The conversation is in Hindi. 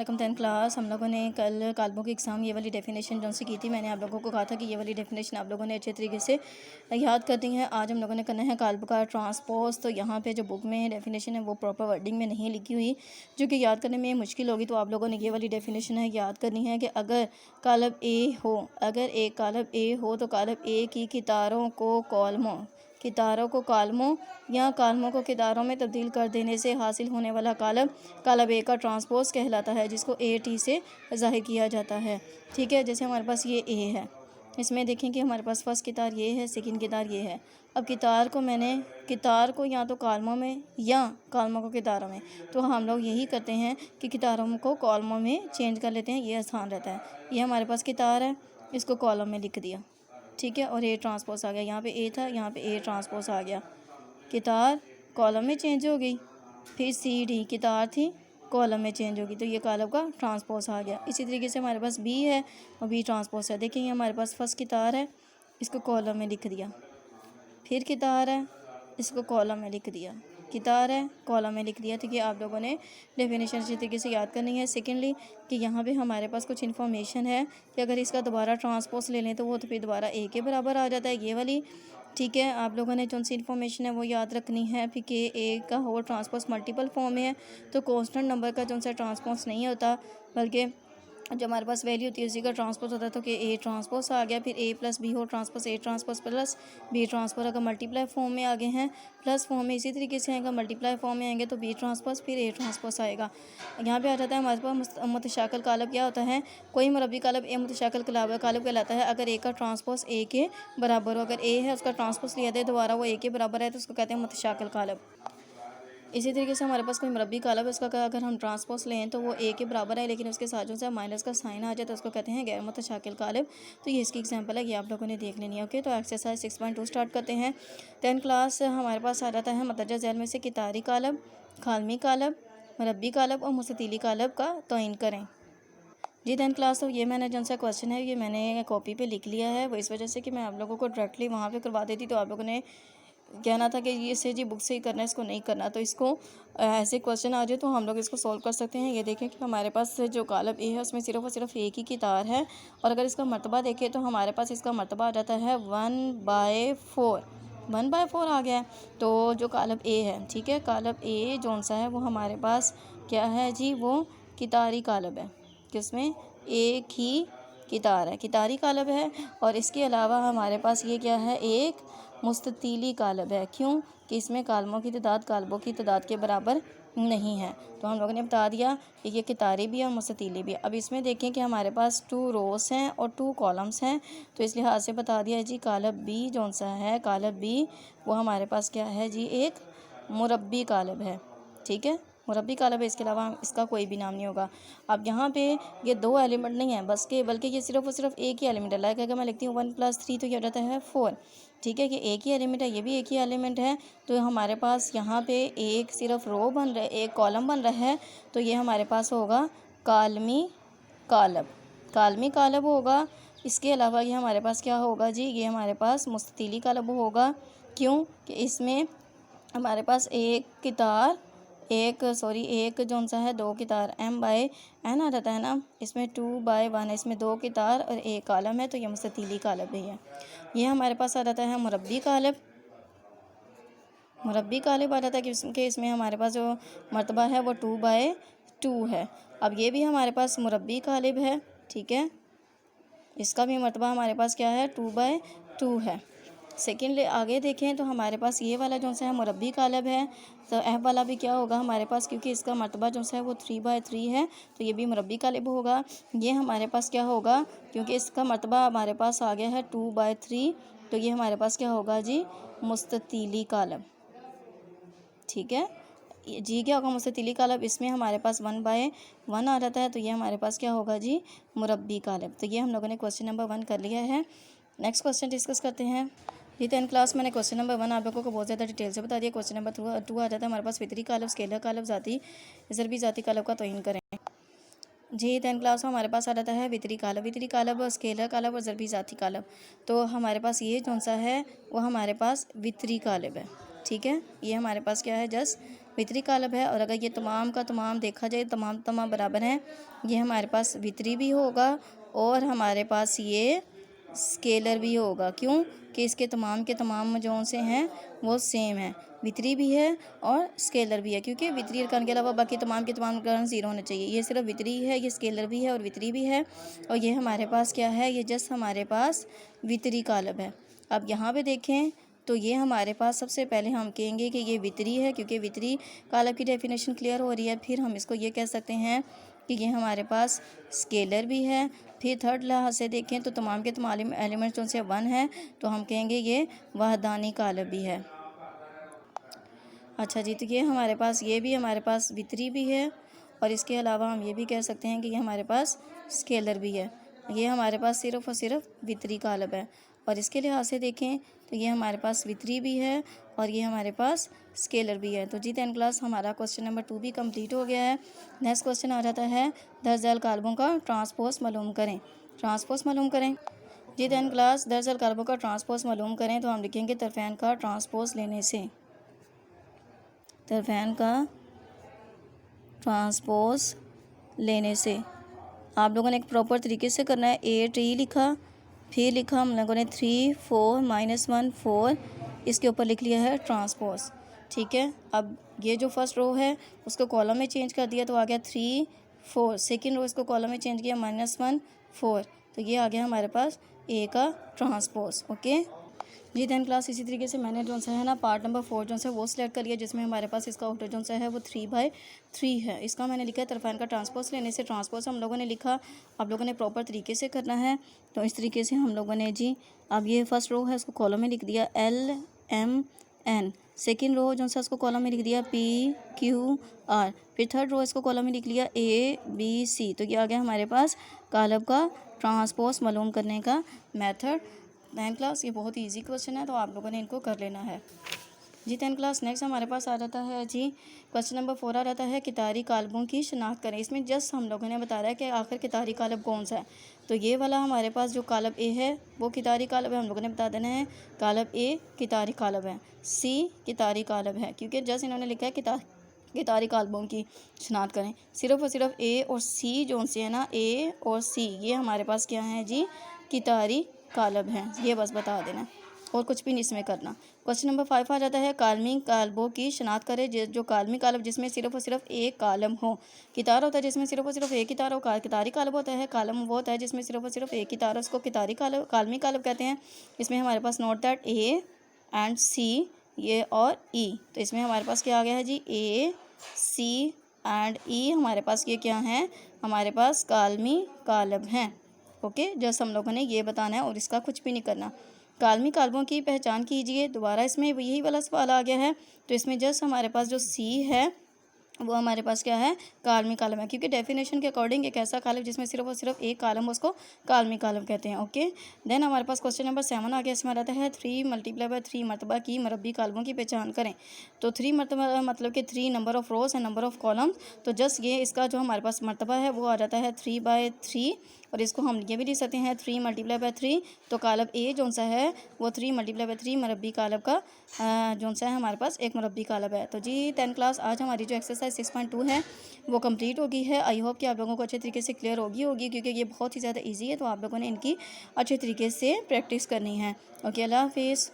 वालेकुम 10th क्लास। हम लोगों ने कल काल्बों की एग्ज़ाम ये वाली डेफिनेशन जो सी की थी। मैंने आप लोगों को कहा था कि ये वाली डेफिनेशन आप लोगों ने अच्छे तरीके से याद कर दी है। आज हम लोगों ने करना है काल्ब का ट्रांसपोज। तो यहाँ पे जो बुक में डेफिनेशन है वो प्रॉपर वर्डिंग में नहीं लिखी हुई, जो कि याद करने में मुश्किल होगी। तो आप लोगों ने ये वाली डेफिनेशन है याद करनी है कि अगर काल्ब ए हो, अगर एक काल्ब ए हो तो काल्ब ए की कितारों को कॉलमों या कॉलमों को कितारों में तब्दील कर देने से हासिल होने वाला काल्ब ए का ट्रांसपोज कहलाता है, जिसको ए टी से ज़ाहिर किया जाता है। ठीक है, जैसे हमारे पास ये ए है, इसमें देखें कि हमारे पास फर्स्ट कितार ये है, सेकंड कितार ये है। अब कितार को या तो कॉलमों में या कॉलमों को कितारों में, तो हम लोग यही करते हैं कि कितारों को कॉलमों में चेंज कर लेते हैं, ये आसान रहता है। ये हमारे पास कितार है, इसको कॉलम में लिख दिया, ठीक है, और ए ट्रांसपोज आ गया। यहाँ पे ए था, यहाँ पे ए ट्रांसपोज आ गया, कितार कॉलम में चेंज हो गई। फिर सी डी कितार थी, कॉलम में चेंज होगी, तो ये काल्ब का ट्रांसपोज आ गया। इसी तरीके से हमारे पास बी है और बी ट्रांसपोज है। देखिए हमारे पास फर्स्ट कितार है, इसको कॉलम में लिख दिया। फिर कितार है, इसको कॉलम में लिख दिया। कितार है, कॉलम में लिख दिया। ठीक है, आप लोगों ने डेफिनेशन अच्छी तरीके से याद करनी है। सेकेंडली कि यहाँ पे हमारे पास कुछ इन्फॉर्मेशन है कि अगर इसका दोबारा ट्रांसपोज ले लें तो वो तो फिर दोबारा ए के बराबर आ जाता है, ये वाली। ठीक है, आप लोगों ने जो सी इन्फॉर्मेशन है वो याद रखनी है। फिर के ए का हो ट्रांसपोज मल्टीपल फॉर्म में है, तो कांस्टेंट नंबर का जो सा ट्रांसपोज नहीं होता, बल्कि जो हमारे पास वैल्यू होती है उसी का ट्रांसपोज होता है। तो कि ए ट्रांसपोज आ गया, फिर ए प्लस बी हो transpose, A transpose plus B transpose अगर मल्टीप्लाई फॉर्म में आगे हैं, प्लस फॉर्म में इसी तरीके से आएगा, मल्टीप्लाई फॉर्म में आएंगे तो बी ट्रांसपोज फिर ए ट्रांसपोज आएगा। यहाँ पे आ जाता है हमारे पास मुतशाकिल काल्ब। क्या होता है, कोई मुरब्बी काल्ब ए मुतशाकिल काल्ब कहलाता है अगर ए का ट्रांसपोज ए के बराबर हो। अगर ए है उसका ट्रांसपोज लिया जाए दोबारा वो ए के बराबर है तो उसको कहते हैं मुतशाकिल काल्ब। इसी तरीके से हमारे पास कोई मुरब्बी काल्ब है, उसका अगर हम ट्रांसपोज लें तो वो ए के बराबर है, लेकिन उसके साथ जो है माइनस का साइन आ जाए तो उसको कहते हैं गैर मुतशाकिल काल्ब। तो ये इसकी एग्जांपल है, ये आप लोगों ने देख लेनी है। ओके, तो एक्सरसाइज 6.2 स्टार्ट करते हैं। 10th क्लास हमारे पास आ जाता है मदरजा झैल में से कितारी काल्ब, खालमी काल्ब, मुरब्बी काल्ब और मुस्ततीली काल्ब का तयन करें। जी 10th क्लास, तो ये मैंने जो सा क्वेश्चन है ये मैंने कॉपी पे लिख लिया है, वो इस वजह से कि मैं आप लोगों को डायरेक्टली वहाँ पे करवा देती तो आप लोगों ने कहना था कि ये से जी बुक से ही करना है, इसको नहीं करना। तो इसको ऐसे क्वेश्चन आ जाए तो हम लोग इसको सॉल्व कर सकते हैं। ये देखें कि हमारे पास जो काल्ब ए है उसमें सिर्फ और सिर्फ एक ही कितार है, और अगर इसका मरतबा देखें तो हमारे पास इसका मरतबा आ जाता है 1/4। 1/4 आ गया है। तो जो काल्ब ए है, ठीक है, काल्ब ए जौन सा है वो हमारे पास क्या है जी, वो कितारी काल्ब है, किसमें एक ही कितार है, कितारी काल्ब है। और इसके अलावा हमारे पास ये क्या है, एक मुस्ततीली काल्ब है। क्यों कि इसमें कालमों की तादाद काल्बों की तादाद के बराबर नहीं है। तो हम लोगों ने बता दिया कि ये कितारी भी है और मुस्ततीली भी है। अब इसमें देखें कि हमारे पास 2 रोज़ हैं और 2 कॉलम्स हैं, तो इस लिहाज से बता दिया जी काल्ब बी जौन सा है, काल्ब बी वो हमारे पास क्या है जी, एक मुरब्बी काल्ब है। ठीक है, मुरब्बी काल्ब है, इसके अलावा इसका कोई भी नाम नहीं होगा। अब यहाँ पे ये 2 एलिमेंट नहीं है बल्कि ये सिर्फ और सिर्फ एक ही एलिमेंट है। लाइक अगर मैं लिखती हूँ 1 + 3 तो ये हो जाता है 4। ठीक है, कि एक ही एलिमेंट है, ये भी एक ही एलिमेंट है। तो हमारे पास यहाँ पे एक सिर्फ रो बन रहा है, एक कॉलम बन रहा है, तो ये हमारे पास होगा कालमी काल्ब होगा। इसके अलावा ये हमारे पास क्या होगा जी, ये हमारे पास मुस्ततीली काल्ब होगा। क्यों कि इसमें हमारे पास एक जौन सा है 2 कितार m/n आ जाता है ना, इसमें 2/1 है, इसमें 2 कितार और एक कॉलम है, तो ये मुस्ततीली काल्ब भी है। ये हमारे पास आ जाता है मुरब्बी काल्ब आ जाता है कि इसमें हमारे पास जो मरतबा है वो 2/2 है। अब ये भी हमारे पास मुरब्बी काल्ब है, ठीक है, इसका भी मरतबा हमारे पास क्या है, 2/2 है। सेकेंड आगे देखें तो हमारे पास ये वाला जो सा है मुरब्बी काल्ब है, तो एफ वाला भी क्या होगा हमारे पास, क्योंकि इसका मरतबा जो सा है वो 3/3 है, तो ये भी मुरब्बी काल्ब होगा। ये हमारे पास क्या होगा, क्योंकि इसका मरतबा हमारे पास आ गया है 2/3, तो ये हमारे पास क्या होगा जी, मुस्ततीली काल्ब। ठीक है जी, क्या होगा, मुस्ततीली काल्ब। इसमें हमारे पास 1/1 आ जाता है, तो ये हमारे पास क्या होगा जी, मुरब्बी काल्ब। तो ये हम लोगों ने क्वेश्चन नंबर 1 कर लिया है। नेक्स्ट क्वेश्चन डिस्कस करते हैं। जी 10th क्लास मैंने क्वेश्चन नंबर 1 आप लोगों को बहुत ज़्यादा डिटेल से बता दिया। क्वेश्चन नंबर 2 आ जाता है हमारे पास वितरी काल्ब, स्केलर काल्ब, ज़रबी ज़ाती काल्ब का तयन करें। जी 10th क्लास में हमारे पास आ जाता है वितरी काल्ब, स्केलर काल्ब और ज़रबी ज़ाती काल्ब। तो हमारे पास ये कौन सा है, वो हमारे पास वितरी काल्ब है। ठीक है, ये हमारे पास क्या है, जस्ट वितरी कालब है। और अगर ये तमाम का तमाम देखा जाए, तमाम बराबर हैं, ये हमारे पास वितरी भी होगा और हमारे पास ये स्केलर भी होगा। क्यों कि इसके तमाम के तमाम जो से हैं वो सेम है, वितरी भी है और स्केलर भी है, क्योंकि वितरी अरकान के अलावा बाकी तमाम के तमाम अरकान ज़ीरो होने चाहिए। ये सिर्फ वितरी है, ये स्केलर भी है और वितरी भी है। और ये हमारे पास क्या है, ये जस्ट हमारे पास वितरी कालब है। अब यहाँ पे देखें तो ये हमारे पास सबसे पहले हम कहेंगे कि ये वितरी है, क्योंकि वितरी कालब की डेफिनेशन क्लियर हो रही है। फिर हम इसको ये कह सकते हैं कि ये हमारे पास स्केलर भी है। फिर थर्ड लिहाज से देखें तो तमाम के तमाम एलिमेंट्स जो से 1 है, तो हम कहेंगे ये वहदानी कालब भी है। अच्छा जी, तो ये हमारे पास ये भी हमारे पास वितरी भी है और इसके अलावा हम ये भी कह सकते हैं कि ये हमारे पास स्केलर भी है। ये हमारे पास सिर्फ़ और सिर्फ वितरी कालब है। और इसके लिहाज से देखें तो ये हमारे पास वितरी भी है और ये हमारे पास स्केलर भी है। तो जी 10 क्लास हमारा क्वेश्चन नंबर 2 भी कंप्लीट हो गया है। नेक्स्ट क्वेश्चन आ जाता है, दर्जल कालबों का ट्रांसपोज मालूम करें। ट्रांसपोज मालूम करें। जी 10 क्लास दर्जल कालबों का ट्रांसपोज मालूम करें, तो हम लिखेंगे तरफैन का ट्रांसपोज लेने से। तरफैन का ट्रांसपोज लेने से आप लोगों ने एक प्रॉपर तरीके से करना है। 8 लिखा, फिर लिखा हम लोगों ने 3 4 -1 4, इसके ऊपर लिख लिया है ट्रांसपोज। ठीक है, अब ये जो फर्स्ट रो है उसको कॉलम में चेंज कर दिया तो आ गया 3 4। सेकेंड रो इसको कॉलम में चेंज किया -1 4, तो ये आ गया हमारे पास ए का ट्रांसपोज। ओके जी 10 क्लास इसी तरीके से मैंने जो सा है ना पार्ट नंबर 4 जो सा है वो सिलेक्ट कर लिया, जिसमें हमारे पास इसका आउटर जो सा है वो 3/3 है। इसका मैंने लिखा है तरफान का ट्रांसपोज लेने से। ट्रांसपोज हम लोगों ने लिखा, आप लोगों ने प्रॉपर तरीके से करना है। तो इस तरीके से हम लोगों ने जी, अब ये फर्स्ट रो है उसको कॉलम में लिख दिया LMN। सेकेंड रो जो सा उसको कॉलम में लिख दिया PQR। फिर थर्ड रो इसको कॉलम में लिख लिया ABC। तो ये आ गया हमारे पास कालब का ट्रांसपोज मालूम करने का मेथड। 9 क्लास ये बहुत इजी क्वेश्चन है, तो आप लोगों ने इनको कर लेना है। जी 10 क्लास नेक्स्ट हमारे पास आ जाता है जी क्वेश्चन नंबर 4 आ जाता है, कितारी कालबों की शनाख्त करें। इसमें जस्ट हम लोगों ने बता रहा है कि आखिर कितारी कालब कौन सा है। तो ये वाला हमारे पास जो कालब ए है वो कितारी कालब है, हम लोगों ने बता देना है कालब ए कितारी कालब है, सी कितारी कालब है, क्योंकि जस्ट इन्होंने लिखा है कितारी कालबों की शनाख्त करें। सिर्फ और सिर्फ ए और सी जो से है ना, ए और सी ये हमारे पास क्या है जी, कितारी कालब हैं। ये बस बता देना और कुछ भी नहीं इसमें करना। क्वेश्चन नंबर 5 आ जाता है, कालमी कालबों की शनाख्त करें। जो कालमी कालब जिसमें सिर्फ और सिर्फ एक कालम हो। कितार होता है जिसमें सिर्फ और सिर्फ एक कितार हो, कितारी कालब होता है। कालम वो होता है जिसमें सिर्फ और सिर्फ एक कितार हो, उसको कितारी कालब कालमी कालब कहते हैं। इसमें हमारे पास नोट दैट ए एंड सी ये और ई, तो इसमें हमारे पास क्या आ गया है जी, ए सी एंड ई हमारे पास ये क्या हैं, हमारे पास कालमी कालब हैं। ओके जस्ट हम लोगों ने ये बताना है और इसका कुछ भी नहीं करना। कालमी कालबों की पहचान कीजिए। दोबारा इसमें यही वाला सवाल आ गया है, तो इसमें जस्ट हमारे पास जो सी है वो हमारे पास क्या है, कालमी कालम है, क्योंकि डेफिनेशन के अकॉर्डिंग एक ऐसा कालम जिसमें सिर्फ और सिर्फ एक कालम उसको कालमी कालम कहते हैं। ओके देन हमारे पास क्वेश्चन नंबर 7 आ गया। इसमें आता है 3 × 3 मरतबा की मरबी कालमों की पहचान करें। तो 3 मरतबा मतलब कि 3 number of rose and number of column. तो जस्ट ये इसका जो हमारे पास मरतबा है वो आ जाता है 3/3, और इसको हम ये भी लिख सकते हैं 3 × 3। तो कालब ए जो सा है वो 3 × 3 मरबी कालब का जो सा है हमारे पास एक मरबी कालब है। तो जी 10 क्लास आज हमारी जो एक्सरसाइज 6.2 है वो कंप्लीट हो गई है। आई होप कि आप लोगों को अच्छे तरीके से क्लियर होगी क्योंकि ये बहुत ही ज़्यादा ईजी है, तो आप लोगों ने इनकी अच्छे तरीके से प्रैक्टिस करनी है। ओके अल्लाह हाफिज़।